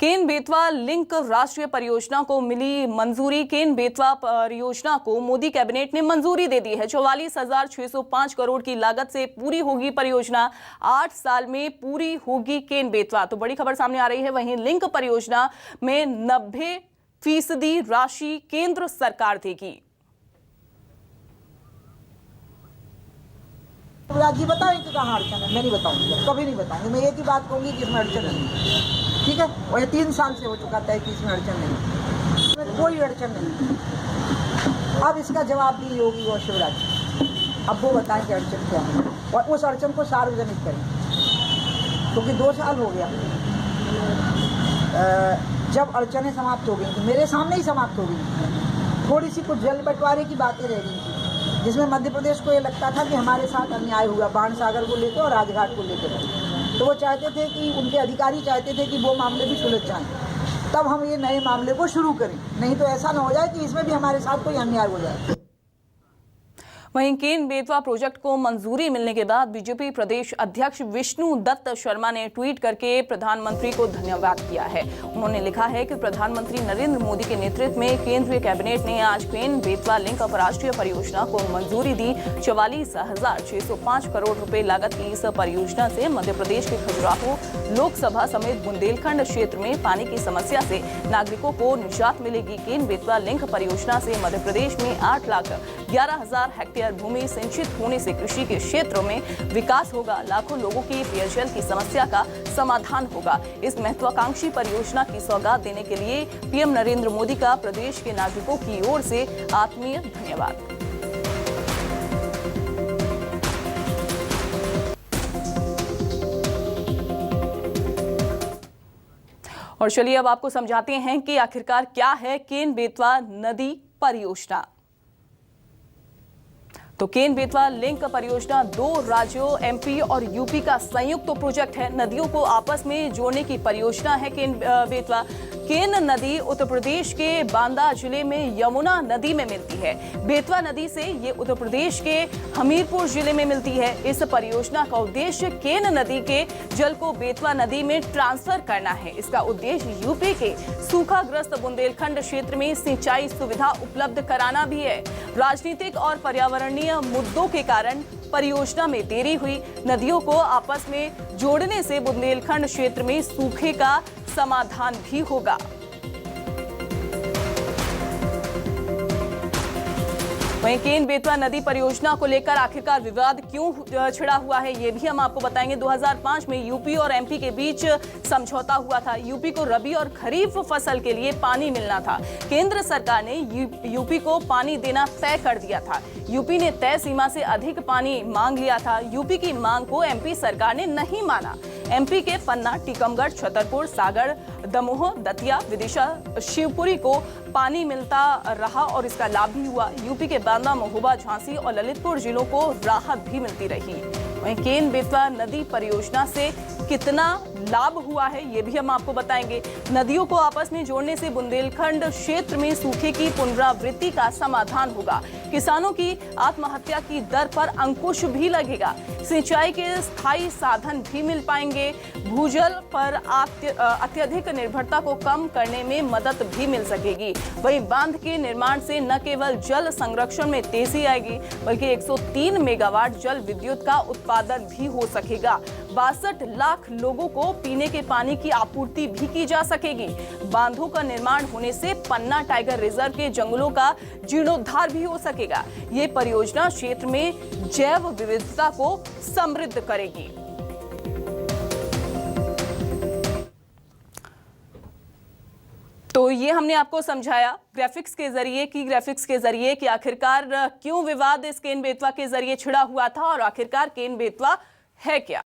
Ken Betwa link राष्ट्रीय परियोजना को मिली मंजूरी। केन बेतवा परियोजना को मोदी कैबिनेट ने मंजूरी दे दी है। 44,605 करोड़ की लागत से पूरी होगी परियोजना। 8 साल में पूरी होगी केन बेतवा। तो बड़ी खबर सामने आ रही है। वहीं लिंक परियोजना में 90% राशि केंद्र सरकार देगी। जी बताओ कि कहाँ अड़चन है? मैं नहीं बताऊंगी, कभी नहीं बताऊंगी। मैं एक ही बात कहूंगी कि इसमें अड़चन नहीं, ठीक है। और ये 3 साल से हो चुका था कि इसमें अड़चन नहीं, इसमें कोई अड़चन नहीं। अब इसका जवाब दी योगी और शिवराज। अब वो बताएं कि अड़चन क्या है और उस अड़चन को सार्वजनिक करें, क्योंकि 2 साल हो गया जब अड़चनें समाप्त हो गई थी, मेरे सामने ही समाप्त हो गई। थोड़ी सी कुछ जल बंटवारे की बातें रह गई थी, जिसमें मध्य प्रदेश को ये लगता था कि हमारे साथ अन्याय हुआ बाण सागर को लेकर और राजघाट को लेकर। तो वो चाहते थे कि उनके अधिकारी चाहते थे कि वो मामले भी सुलझ जाएं, तब हम ये नए मामले को शुरू करें। नहीं तो ऐसा ना हो जाए कि इसमें भी हमारे साथ कोई अन्याय हो जाए। वहीं केन बेतवा प्रोजेक्ट को मंजूरी मिलने के बाद बीजेपी प्रदेश अध्यक्ष विष्णु दत्त शर्मा ने ट्वीट करके प्रधानमंत्री को धन्यवाद किया है। उन्होंने लिखा है कि प्रधानमंत्री नरेंद्र मोदी के नेतृत्व में केंद्रीय कैबिनेट ने आज केन बेतवा लिंक राष्ट्रीय परियोजना को मंजूरी दी। 44,605 करोड़ रुपए लागत की इस परियोजना से मध्य प्रदेश के खजुराहो लोकसभा समेत बुंदेलखंड क्षेत्र में पानी की समस्या से नागरिकों को निजात मिलेगी। केन बेतवा लिंक परियोजना से मध्य प्रदेश में 8,11,000 हेक्टेयर भूमि सिंचित होने से कृषि के क्षेत्रों में विकास होगा। लाखों लोगों की पेयजल की समस्या का समाधान होगा। इस महत्वाकांक्षी परियोजना की सौगात देने के लिए पीएम नरेंद्र मोदी का प्रदेश के नागरिकों की ओर से आत्मीय धन्यवाद। और चलिए अब आपको समझाते हैं कि आखिरकार क्या है केन बेतवा नदी परियोजना। तो केन बेतवा लिंक परियोजना 2 राज्यों एमपी और यूपी का संयुक्त प्रोजेक्ट है। नदियों को आपस में जोड़ने की परियोजना है केन बेतवा। केन नदी उत्तर प्रदेश के बांदा जिले में यमुना नदी में मिलती है। बेतवा नदी से ये उत्तर प्रदेश के हमीरपुर जिले में मिलती है। इस परियोजना का उद्देश्य केन नदी के जल को बेतवा नदी में ट्रांसफर करना है। इसका उद्देश्य यूपी के सूखाग्रस्त बुंदेलखंड क्षेत्र में सिंचाई सुविधा उपलब्ध कराना भी है। राजनीतिक और पर्यावरणीय मुद्दों के कारण परियोजना में देरी हुई। नदियों को आपस में जोड़ने से बुंदेलखंड क्षेत्र में सूखे का समाधान भी होगा। वहीं केन बेतवा नदी परियोजना को लेकर आखिरकार विवाद क्यों छिड़ा हुआ है, ये भी हम आपको बताएंगे। 2005 में यूपी और एमपी के बीच समझौता हुआ था। यूपी को रबी और खरीफ फसल के लिए पानी मिलना था। केंद्र सरकार ने यूपी को पानी देना तय कर दिया था। यूपी ने तय सीमा से अधिक पानी मांग लिया था। यूपी की मांग को एमपी सरकार ने नहीं माना। एमपी के पन्ना, टीकमगढ़, छतरपुर, सागर, दमोह, दतिया, विदिशा, शिवपुरी को पानी मिलता रहा और इसका लाभ भी हुआ। यूपी के बांदा, महोबा, झांसी और ललितपुर जिलों को राहत भी मिलती रही। वहीं केन बेतवा नदी परियोजना से कितना लाभ हुआ है ये भी हम आपको बताएंगे। नदियों को आपस में जोड़ने से बुंदेलखंड क्षेत्र में सूखे की पुनरावृत्ति का समाधान होगा। किसानों की आत्महत्या की दर पर अंकुश भी लगेगा। सिंचाई के स्थायी साधन भी मिल पाएंगे। भूजल पर अत्यधिक निर्भरता को कम करने में मदद भी मिल सकेगी। वहीं बांध के निर्माण से न केवल जल संरक्षण में तेजी आएगी बल्कि 103 मेगावाट जल विद्युत का उत्पादन भी हो सकेगा। 62 लाख लोगों को पीने के पानी की आपूर्ति भी की जा सकेगी। बांधों का निर्माण होने से पन्ना टाइगर रिजर्व के जंगलों का जीर्णोद्धार भी हो सकेगा। ये परियोजना क्षेत्र में जैव विविधता को समृद्ध करेगी। तो ये हमने आपको समझाया ग्राफिक्स के जरिए कि आखिरकार क्यों विवाद इस केन बेतवा के जरिए छिड़ा हुआ था और आखिरकार केन बेतवा है क्या।